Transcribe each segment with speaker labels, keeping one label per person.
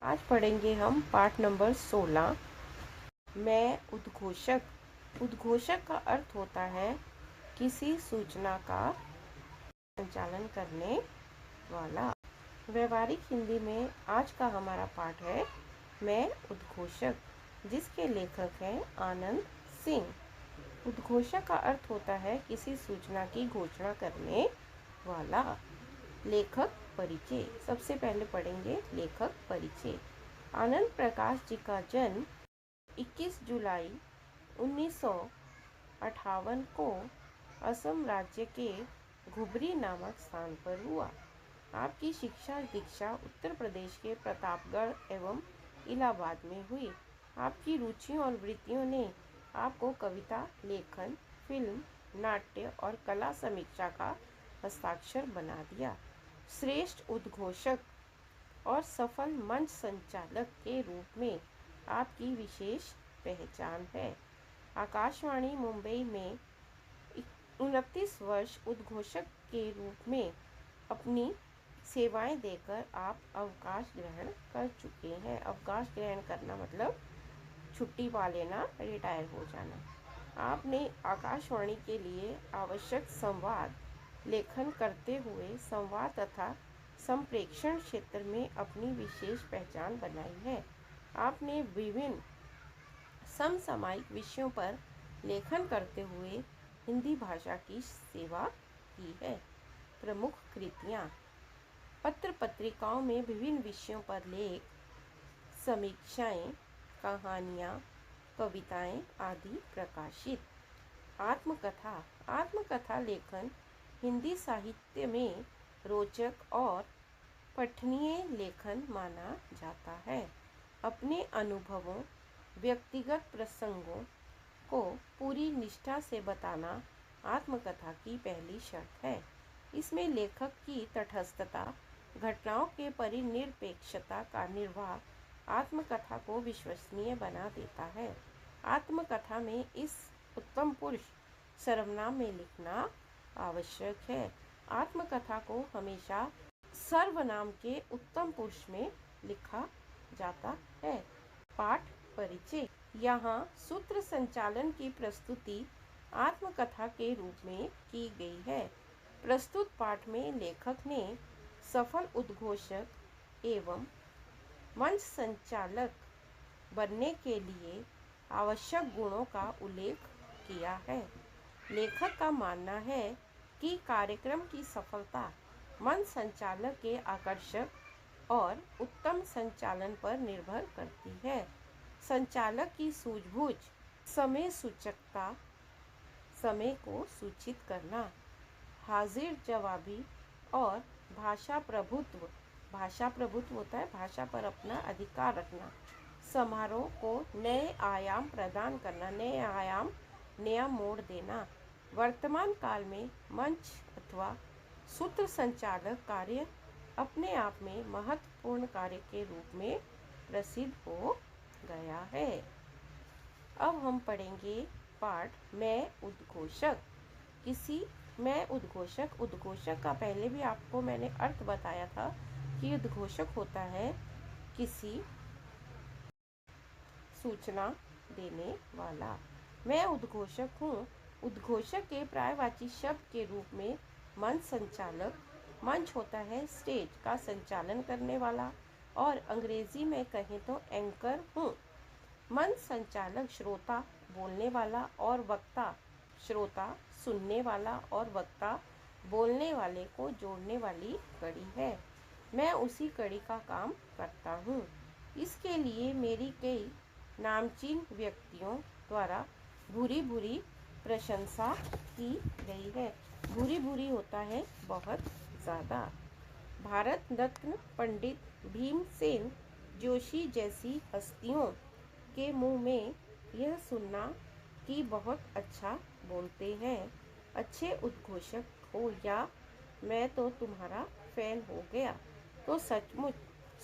Speaker 1: आज पढ़ेंगे हम पाठ नंबर 16। मैं उद्घोषक। उद्घोषक का अर्थ होता है किसी सूचना का संचालन करने वाला। व्यवहारिक हिंदी में आज का हमारा पाठ है मैं उद्घोषक, जिसके लेखक हैं आनंद सिंह। उद्घोषक का अर्थ होता है किसी सूचना की घोषणा करने वाला। लेखक परिचय। सबसे पहले पढ़ेंगे लेखक परिचय। आनंद प्रकाश जी का जन्म 21 जुलाई 1958 को असम राज्य के घुबरी नामक स्थान पर हुआ। आपकी शिक्षा दीक्षा उत्तर प्रदेश के प्रतापगढ़ एवं इलाहाबाद में हुई। आपकी रुचियों और वृत्तियों ने आपको कविता, लेखन, फिल्म, नाट्य और कला समीक्षा का हस्ताक्षर बना दिया। श्रेष्ठ उद्घोषक और सफल मंच संचालक के रूप में आपकी विशेष पहचान है। आकाशवाणी मुंबई में 29 वर्ष उद्घोषक के रूप में अपनी सेवाएं देकर आप अवकाश ग्रहण कर चुके हैं। अवकाश ग्रहण करना मतलब छुट्टी पा लेना, रिटायर हो जाना। आपने आकाशवाणी के लिए आवश्यक संवाद लेखन करते हुए संवाद तथा संप्रेषण क्षेत्र में अपनी विशेष पहचान बनाई है। आपने विभिन्न समसामयिक विषयों पर लेखन करते हुए हिंदी भाषा की सेवा की है। प्रमुख कृतियाँ: पत्र पत्रिकाओं में विभिन्न विषयों पर लेख, समीक्षाएं, कहानियाँ, कविताएं आदि प्रकाशित। आत्मकथा। आत्मकथा लेखन हिंदी साहित्य में रोचक और पठनीय लेखन माना जाता है। अपने अनुभवों, व्यक्तिगत प्रसंगों को पूरी निष्ठा से बताना आत्मकथा की पहली शर्त है। इसमें लेखक की तटस्थता, घटनाओं के परिनिरपेक्षता का निर्वाह आत्मकथा को विश्वसनीय बना देता है। आत्मकथा में इस उत्तम पुरुष सर्वनाम में लिखना आवश्यक है। आत्मकथा को हमेशा सर्वनाम के उत्तम पुरुष में लिखा जाता है। पाठ परिचय। यहाँ सूत्र संचालन की प्रस्तुति आत्मकथा के रूप में की गई है। प्रस्तुत पाठ में लेखक ने सफल उद्घोषक एवं मंच संचालक बनने के लिए आवश्यक गुणों का उल्लेख किया है। लेखक का मानना है कि कार्यक्रम की सफलता मंच संचालक के आकर्षक और उत्तम संचालन पर निर्भर करती है। संचालक की सूझबूझ, समय सूचकता, समय को सूचित करना, हाजिर जवाबी और भाषा प्रभुत्व। भाषा प्रभुत्व होता है भाषा पर अपना अधिकार रखना। समारोह को नए आयाम प्रदान करना, नए आयाम, नया मोड़ देना। वर्तमान काल में मंच अथवा सूत्र संचालक कार्य अपने आप में महत्वपूर्ण कार्य के रूप में प्रसिद्ध हो गया है। अब हम पढ़ेंगे पाठ मैं उद्घोषक। मैं उद्घोषक। उद्घोषक का पहले भी आपको मैंने अर्थ बताया था कि उद्घोषक होता है किसी सूचना देने वाला। मैं उद्घोषक हूँ। उद्घोषक के पर्यायवाची शब्द के रूप में मंच संचालक। मंच होता है स्टेज का संचालन करने वाला, और अंग्रेजी में कहें तो एंकर हूँ। मंच संचालक श्रोता बोलने वाला और वक्ता। श्रोता सुनने वाला और वक्ता बोलने वाले को जोड़ने वाली कड़ी है। मैं उसी कड़ी का काम करता हूँ। इसके लिए मेरी कई नामचीन व्यक्तियों द्वारा भूरी भूरी प्रशंसा की गई है। भूरी भूरी होता है बहुत ज़्यादा। भारत रत्न पंडित भीमसेन जोशी जैसी हस्तियों के मुंह में यह सुनना कि बहुत अच्छा बोलते हैं, अच्छे उद्घोषक हो, या मैं तो तुम्हारा फैन हो गया, तो सचमुच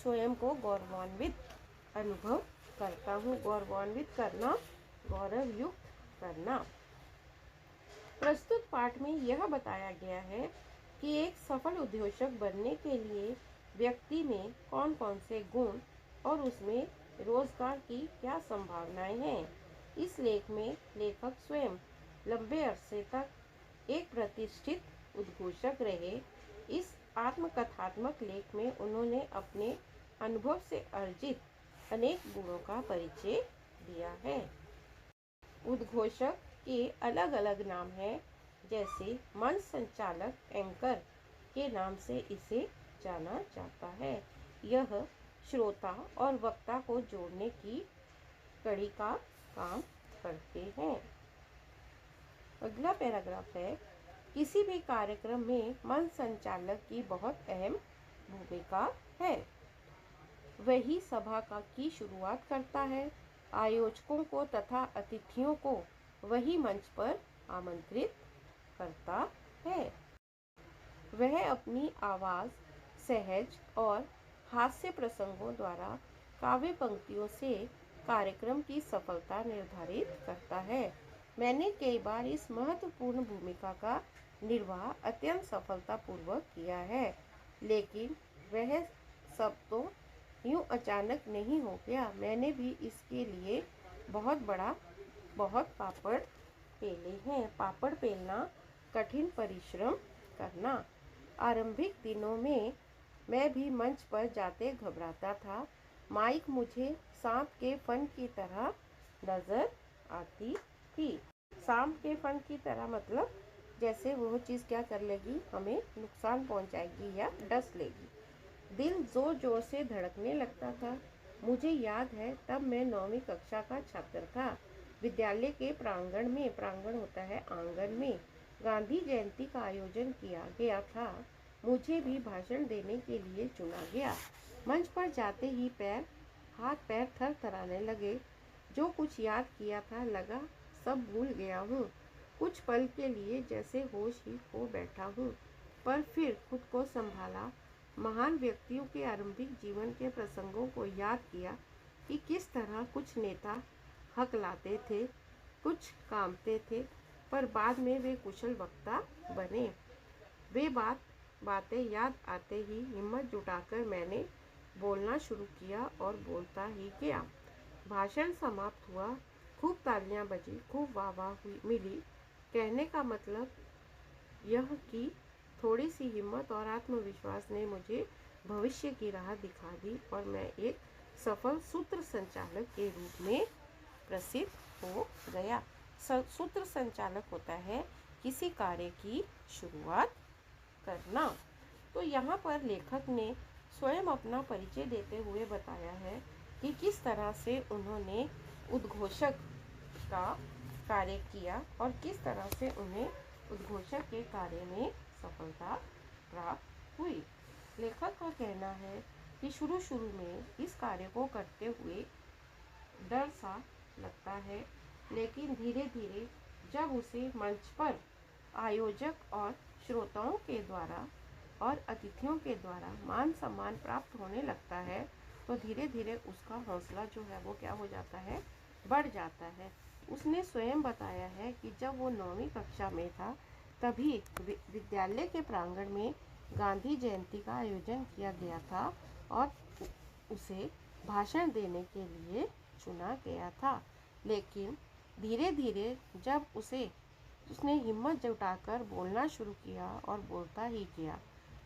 Speaker 1: स्वयं को गौरवान्वित अनुभव करता हूँ। गौरवान्वित करना, गौरवयुक्त करना। प्रस्तुत पाठ में यह बताया गया है कि एक सफल उद्घोषक बनने के लिए व्यक्ति में कौन कौन से गुण और उसमें रोजगार की क्या संभावनाएं हैं। इस लेख में लेखक स्वयं लंबे अरसे तक एक प्रतिष्ठित उद्घोषक रहे। इस आत्मकथात्मक लेख में उन्होंने अपने अनुभव से अर्जित अनेक गुणों का परिचय दिया है। उद्घोषक के अलग अलग नाम हैं, जैसे मंच संचालक एंकर के नाम से इसे जाना जाता है। यह श्रोता और वक्ता को जोड़ने की कड़ी का काम करते हैं। अगला पैराग्राफ है, किसी भी कार्यक्रम में मंच संचालक की बहुत अहम भूमिका है। वही सभा की शुरुआत करता है। आयोजकों को तथा अतिथियों को वही मंच पर आमंत्रित करता है। वह अपनी आवाज़, सहज और हास्य प्रसंगों द्वारा काव्य पंक्तियों से कार्यक्रम की सफलता निर्धारित करता है। मैंने कई बार इस महत्वपूर्ण भूमिका का निर्वाह अत्यंत सफलतापूर्वक किया है, लेकिन वह सब तो यूं अचानक नहीं हो गया। मैंने भी इसके लिए बहुत पापड़ पेले हैं। पापड़ पेलना, कठिन परिश्रम करना। आरंभिक दिनों में मैं भी मंच पर जाते घबराता था। माइक मुझे सांप के फन की तरह नजर आती थी। सांप के फन की तरह मतलब जैसे वो चीज़ क्या कर लेगी, हमें नुकसान पहुंचाएगी या डस लेगी। दिल जोर जोर से धड़कने लगता था। मुझे याद है तब मैं 9वीं कक्षा का छात्र था। विद्यालय के प्रांगण होता है आंगन में, गांधी जयंती का आयोजन किया गया था। मुझे भी भाषण देने के लिए चुना गया। मंच पर जाते ही हाथ पैर थरथराने लगे। जो कुछ याद किया था लगा सब भूल गया हूँ। कुछ पल के लिए जैसे होश ही खो बैठा हूँ, पर फिर खुद को संभाला। महान व्यक्तियों के आरंभिक जीवन के प्रसंगों को याद किया कि किस तरह कुछ नेता हकलाते थे, कुछ कामते थे, पर बाद में वे कुशल वक्ता बने। वे बातें याद आते ही हिम्मत जुटाकर मैंने बोलना शुरू किया और बोलता ही गया। भाषण समाप्त हुआ, खूब तालियां बजी, खूब वाह मिली। कहने का मतलब यह कि थोड़ी सी हिम्मत और आत्मविश्वास ने मुझे भविष्य की राह दिखा दी और मैं एक सफल सूत्र संचालक के रूप में प्रसिद्ध हो गया। सूत्र संचालक होता है किसी कार्य की शुरुआत करना। तो यहाँ पर लेखक ने स्वयं अपना परिचय देते हुए बताया है कि किस तरह से उन्होंने उद्घोषक का कार्य किया और किस तरह से उन्हें उद्घोषक के कार्य में सफलता प्राप्त हुई। लेखक का कहना है कि शुरू में इस कार्य को करते हुए डर सा लगता है, लेकिन धीरे धीरे जब उसे मंच पर आयोजक और श्रोताओं के द्वारा और अतिथियों के द्वारा मान सम्मान प्राप्त होने लगता है, तो धीरे धीरे उसका हौसला जो है वो क्या हो जाता है, बढ़ जाता है। उसने स्वयं बताया है कि जब वो 9वीं कक्षा में था तभी विद्यालय के प्रांगण में गांधी जयंती का आयोजन किया गया था और उसे भाषण देने के लिए चुना गया था। लेकिन धीरे धीरे जब उसने हिम्मत जुटाकर बोलना शुरू किया और बोलता ही गया।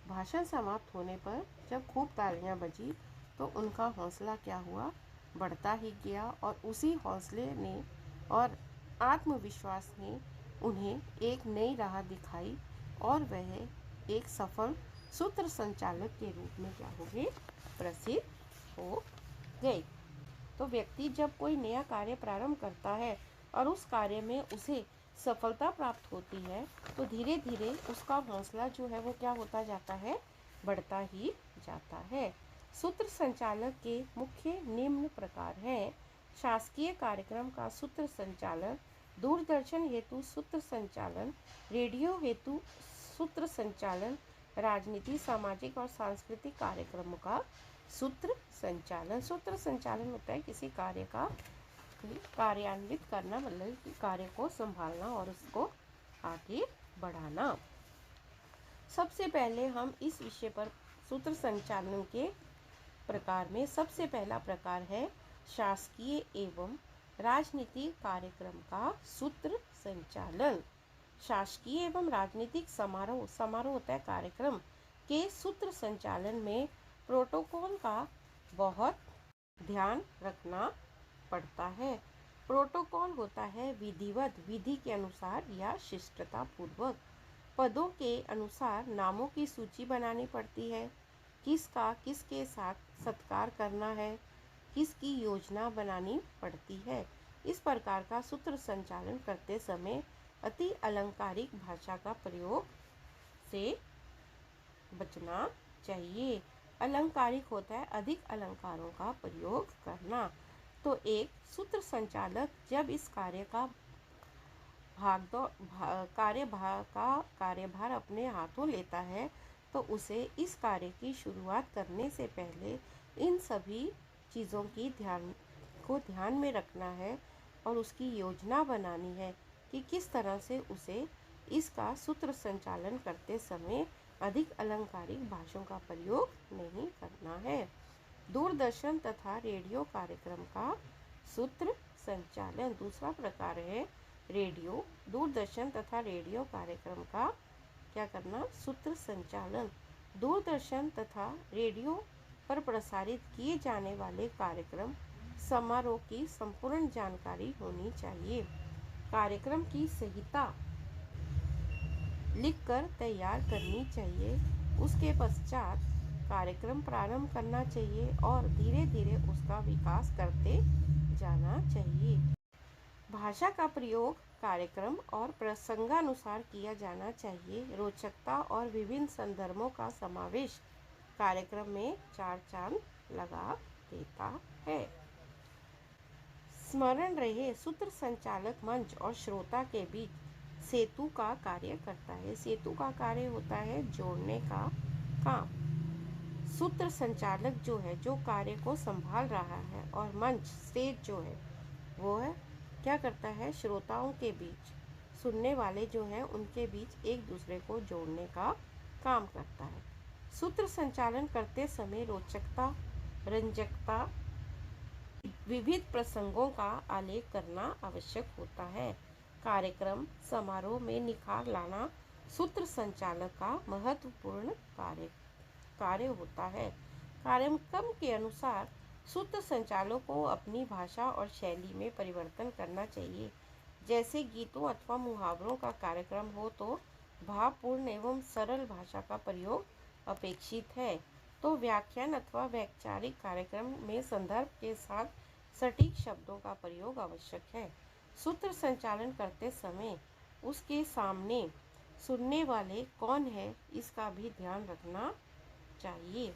Speaker 1: भाषण समाप्त होने पर जब खूब तालियां बजी तो उनका हौसला क्या हुआ, बढ़ता ही गया और उसी हौसले ने और आत्मविश्वास ने उन्हें एक नई राह दिखाई और वह एक सफल सूत्र संचालक के रूप में क्या हो गए, प्रसिद्ध हो गए। तो व्यक्ति जब कोई नया कार्य प्रारंभ करता है और उस कार्य में उसे सफलता प्राप्त होती है, तो धीरे धीरे उसका हौसला जो है वो क्या होता जाता है, बढ़ता ही जाता है। सूत्र संचालक के मुख्य निम्न प्रकार हैं। शासकीय कार्यक्रम का सूत्र संचालन, दूरदर्शन हेतु सूत्र संचालन, रेडियो हेतु सूत्र संचालन, राजनीति, सामाजिक और सांस्कृतिक कार्यक्रमों का सूत्र संचालन। सूत्र संचालन होता है किसी कार्य का कार्यान्वित करना, मतलब कार्य को संभालना और उसको आगे बढ़ाना। सबसे पहले हम इस विषय पर सूत्र संचालन के प्रकार में सबसे पहला प्रकार है शासकीय एवं राजनीतिक कार्यक्रम का सूत्र संचालन। शासकीय एवं राजनीतिक समारोह होता है कार्यक्रम के सूत्र संचालन में प्रोटोकॉल का बहुत ध्यान रखना पड़ता है। प्रोटोकॉल होता है विधिवत, विधि के अनुसार या शिष्टता पूर्वक। पदों के अनुसार नामों की सूची बनानी पड़ती है, किसका किसके साथ सत्कार करना है, किसकी योजना बनानी पड़ती है। इस प्रकार का सूत्र संचालन करते समय अति अलंकारिक भाषा का प्रयोग से बचना चाहिए। अलंकारिक होता है अधिक अलंकारों का प्रयोग करना। तो एक सूत्र संचालक जब इस कार्यभार अपने हाथों लेता है तो उसे इस कार्य की शुरुआत करने से पहले इन सभी चीज़ों की ध्यान में रखना है और उसकी योजना बनानी है कि किस तरह से उसे इसका सूत्र संचालन करते समय अधिक अलंकारिक भाषाओं का प्रयोग नहीं करना है। दूरदर्शन तथा रेडियो कार्यक्रम का सूत्र संचालन। दूसरा प्रकार है रेडियो। दूरदर्शन तथा रेडियो कार्यक्रम का क्या करना? सूत्र संचालन। दूरदर्शन तथा रेडियो पर प्रसारित किए जाने वाले कार्यक्रम समारोह की संपूर्ण जानकारी होनी चाहिए। कार्यक्रम की संहिता लिखकर तैयार करनी चाहिए। उसके पश्चात कार्यक्रम प्रारंभ करना चाहिए और धीरे धीरे उसका विकास करते जाना चाहिए। भाषा का प्रयोग कार्यक्रम और प्रसंगानुसार किया जाना चाहिए। रोचकता और विभिन्न संदर्भों का समावेश कार्यक्रम में चार चांद लगा देता है। स्मरण रहे, सूत्र संचालक मंच और श्रोता के बीच सेतु का कार्य करता है। सेतु का कार्य होता है जोड़ने का काम। सूत्र संचालक जो है, जो कार्य को संभाल रहा है, और मंच स्टेज जो है वो है क्या करता है? श्रोताओं के बीच, सुनने वाले जो हैं उनके बीच एक दूसरे को जोड़ने का काम करता है। सूत्र संचालन करते समय रोचकता, रंजकता, विविध प्रसंगों का आलेख करना आवश्यक होता है। कार्यक्रम समारोह में निखार लाना सूत्र संचालक का महत्वपूर्ण कार्य होता है। कार्यक्रम के अनुसार सूत्र संचालक को अपनी भाषा और शैली में परिवर्तन करना चाहिए। जैसे गीतों अथवा मुहावरों का कार्यक्रम हो तो भावपूर्ण एवं सरल भाषा का प्रयोग अपेक्षित है। तो व्याख्यान अथवा वैचारिक कार्यक्रम में संदर्भ के साथ सटीक शब्दों का प्रयोग आवश्यक है। सूत्र संचालन करते समय उसके सामने सुनने वाले कौन है, इसका भी ध्यान रखना चाहिए।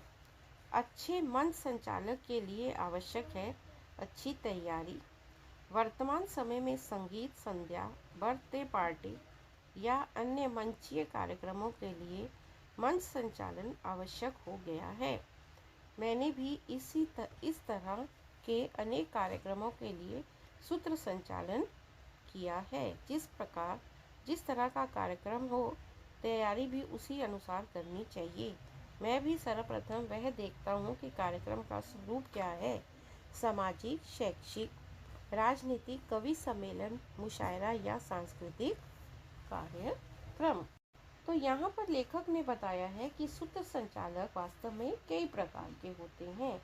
Speaker 1: अच्छे मंच संचालक के लिए आवश्यक है अच्छी तैयारी। वर्तमान समय में संगीत संध्या, बर्थडे पार्टी या अन्य मंचीय कार्यक्रमों के लिए मंच संचालन आवश्यक हो गया है। मैंने भी इस तरह के अनेक कार्यक्रमों के लिए सूत्र संचालन किया है। जिस तरह का कार्यक्रम हो, तैयारी भी उसी अनुसार करनी चाहिए। मैं भी सर्वप्रथम वह देखता हूँ कि कार्यक्रम का स्वरूप क्या है। सामाजिक, शैक्षिक, राजनीतिक, कवि सम्मेलन, मुशायरा या सांस्कृतिक कार्यक्रम। तो यहाँ पर लेखक ने बताया है कि सूत्र संचालक वास्तव में कई प्रकार के होते हैं।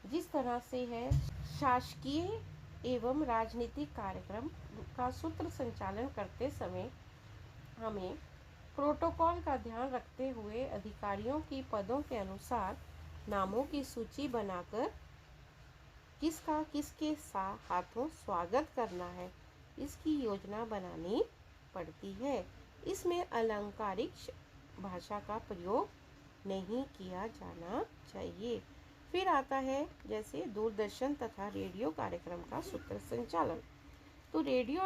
Speaker 1: जिस तरह से है शासकीय एवं राजनीतिक कार्यक्रम का सूत्र संचालन करते समय हमें प्रोटोकॉल का ध्यान रखते हुए अधिकारियों की पदों के अनुसार नामों की सूची बनाकर किसका किसके हाथों स्वागत करना है, इसकी योजना बनानी पड़ती है। इसमें अलंकारिक भाषा का प्रयोग नहीं किया जाना चाहिए। फिर आता है जैसे दूरदर्शन तथा रेडियो कार्यक्रम का सूत्र संचालन। तो रेडियो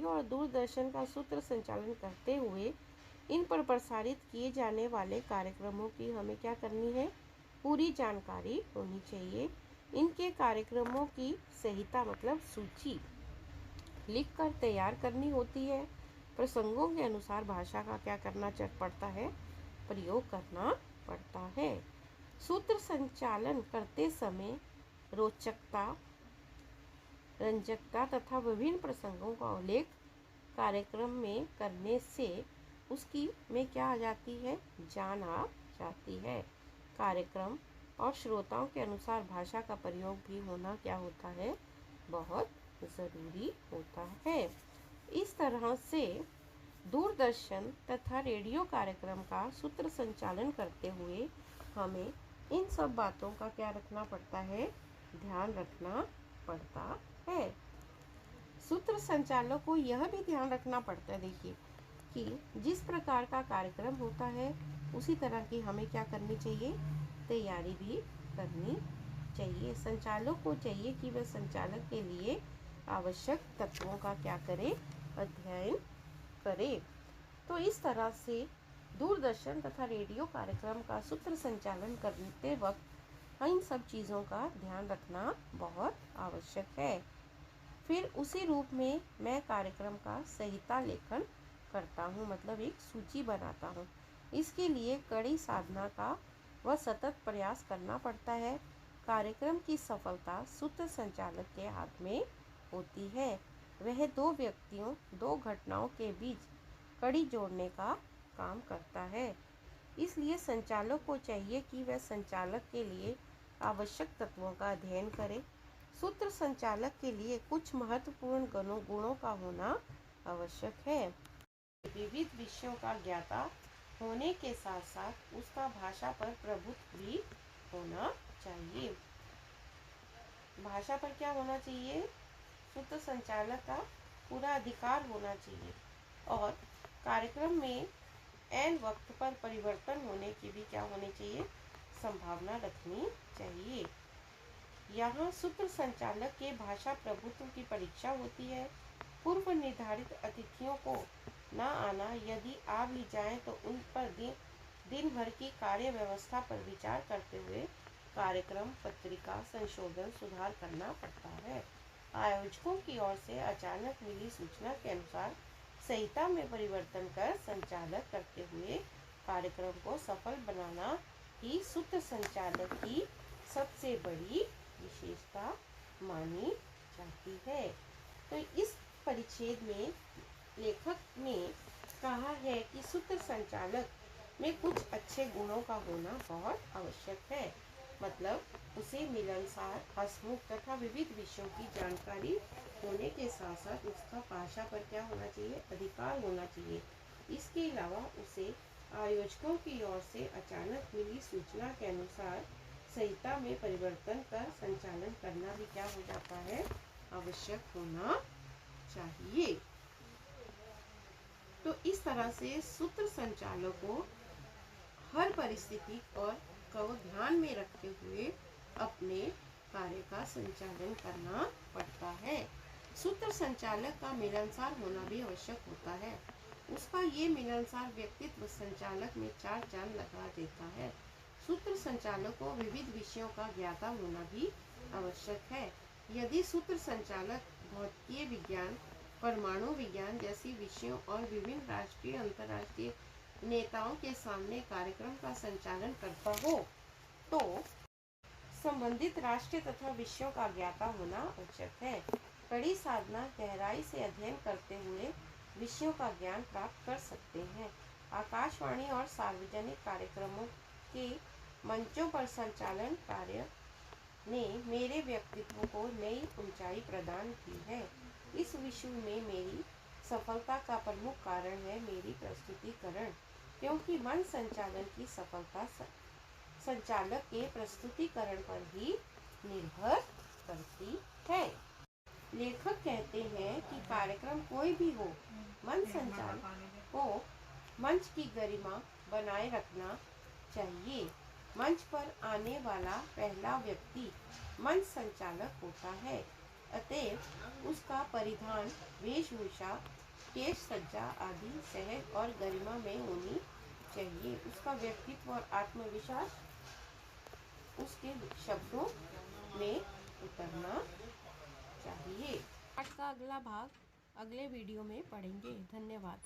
Speaker 1: और दूरदर्शन का सूत्र संचालन करते हुए इन पर प्रसारित किए जाने वाले कार्यक्रमों की हमें क्या करनी है? पूरी जानकारी होनी चाहिए। इनके कार्यक्रमों की संहिता मतलब सूची लिखकर तैयार करनी होती है। प्रसंगों के अनुसार भाषा का क्या करना पड़ता है? प्रयोग करना पड़ता है। सूत्र संचालन करते समय रोचकता, रंजकता तथा विभिन्न प्रसंगों का उल्लेख कार्यक्रम में करने से उसकी में क्या आ जाती है, जान आ जाती है। कार्यक्रम और श्रोताओं के अनुसार भाषा का प्रयोग भी होना क्या होता है, बहुत ज़रूरी होता है। इस तरह से दूरदर्शन तथा रेडियो कार्यक्रम का सूत्र संचालन करते हुए हमें इन सब बातों का क्या रखना पड़ता है, ध्यान रखना पड़ता है। सूत्र संचालक को यह भी ध्यान रखना पड़ता है, देखिए, कि जिस प्रकार का कार्यक्रम होता है उसी तरह की हमें क्या करनी चाहिए, तैयारी भी करनी चाहिए। संचालक को चाहिए कि वह संचालक के लिए आवश्यक तत्वों का क्या करे, अध्ययन करे। तो इस तरह से दूरदर्शन तथा रेडियो कार्यक्रम का सूत्र संचालन करते वक्त इन सब चीज़ों का ध्यान रखना बहुत आवश्यक है। फिर उसी रूप में मैं कार्यक्रम का संहिता लेखन करता हूँ, मतलब एक सूची बनाता हूँ। इसके लिए कड़ी साधना का व सतत प्रयास करना पड़ता है। कार्यक्रम की सफलता सूत्र संचालक के हाथ में होती है। वह दो व्यक्तियों, दो घटनाओं के बीच कड़ी जोड़ने का काम करता है। इसलिए संचालक को चाहिए कि वह संचालक के लिए आवश्यक तत्वों का अध्ययन करे। सूत्र संचालक के लिए कुछ महत्वपूर्ण गुणों का होना आवश्यक है। विविध विषयों का ज्ञाता होने के साथ साथ उसका भाषा पर प्रभुत्व भी होना चाहिए। भाषा पर क्या होना चाहिए, सूत्र संचालक का पूरा अधिकार होना चाहिए। और कार्यक्रम में ऐन वक्त पर परिवर्तन होने की भी क्या होनी चाहिए, संभावना रखनी चाहिए। यहाँ सूत्र संचालक के भाषा प्रभुत्व की परीक्षा होती है। पूर्व निर्धारित अतिथियों को न आना, यदि आ भी जाएं तो उन पर दिन भर की कार्य व्यवस्था पर विचार करते हुए कार्यक्रम पत्रिका संशोधन सुधार करना पड़ता है। आयोजकों की ओर से अचानक मिली सूचना के अनुसार संहिता में परिवर्तन कर संचालक करते हुए कार्यक्रम को सफल बनाना ही सूत्र संचालक की सबसे बड़ी विशेषता मानी जाती है। तो इस परिच्छेद में लेखक ने कहा है कि सूत्र संचालक में कुछ अच्छे गुणों का होना बहुत आवश्यक है। मतलब उसे मिलनसार, हंसमुख तथा विविध विषयों की जानकारी होने के साथ साथ उसका भाषा पर क्या होना चाहिए, अधिकार होना चाहिए। इसके अलावा उसे आयोजकों की ओर से अचानक मिली सूचना के अनुसार संहिता में परिवर्तन कर संचालन करना भी क्या हो जाता है, आवश्यक होना चाहिए। तो इस तरह से सूत्र संचालक को हर परिस्थिति और को ध्यान में रखते हुए अपने कार्य का संचालन करना पड़ता है। सूत्र संचालक का मिलनसार होना भी आवश्यक होता है। उसका ये मिलनसार व्यक्तित्व संचालक में चार चांद लगा देता है। सूत्र संचालक को विविध विषयों का ज्ञाता होना भी आवश्यक है। यदि सूत्र संचालक भौतिकीय विज्ञान, परमाणु विज्ञान जैसी विषयों और विभिन्न राष्ट्रीय अंतर्राष्ट्रीय नेताओं के सामने कार्यक्रम का संचालन करता हो तो संबंधित राष्ट्र तथा विषयों का ज्ञाता होना आवश्यक है। कड़ी साधना, गहराई से अध्ययन करते हुए विषयों का ज्ञान प्राप्त कर सकते हैं। आकाशवाणी और सार्वजनिक कार्यक्रमों के मंचों पर संचालन कार्य ने मेरे व्यक्तित्व को नई ऊंचाई प्रदान की है। इस विषय में मेरी सफलता का प्रमुख कारण है मेरी प्रस्तुतिकरण, क्योंकि मंच संचालन की सफलता संचालक के प्रस्तुतिकरण पर ही निर्भर करती है। लेखक कहते हैं कि कार्यक्रम कोई भी हो, मंच संचालक को मंच की गरिमा बनाए रखना चाहिए। मंच पर आने वाला पहला व्यक्ति मंच संचालक होता है। अतएव उसका परिधान, वेशभूषा, केश सज्जा आदि सहज और गरिमा में होनी चाहिए। उसका व्यक्तित्व और आत्मविश्वास उसके शब्दों में उतरना चाहिए। पाठ का अगला भाग अगले वीडियो में पढ़ेंगे। धन्यवाद।